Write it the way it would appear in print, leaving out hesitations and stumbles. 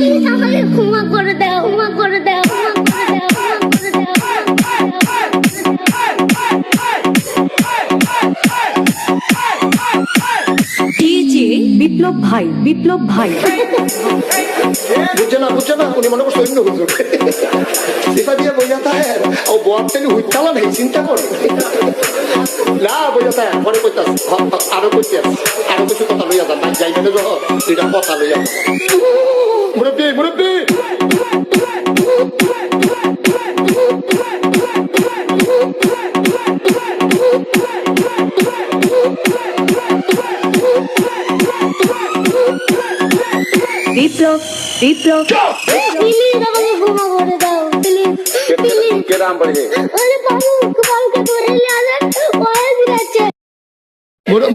Please আমাকে ক্ষমা করে দাও, ক্ষমা করে দাও, ক্ষমা করে দাও, ক্ষমা করে দাও। ডিজে বিপ্লব ভাই, বিপ্লব ভাই। বুঝছে না উনি মনে করছে অন্য হুজুর এটা দিয়ে বইয়া থাকে ও বোয়ারটাকে হুইতালা নেই চিন্তা করে না বইয়া থাকে পরে কইতাস আরো কইতে আরো কিছু কথা লইয়া যান ভাই যাইবে না যখন দুইটা কথা লইয়া মুরব্বী মুরব্বী বিপ্লব বিপ্লব প্লিজ আমাকে ক্ষমা করে দাও, প্লিজ প্লিজ। কেরাম বলে আরে বাবু কালকে ধরে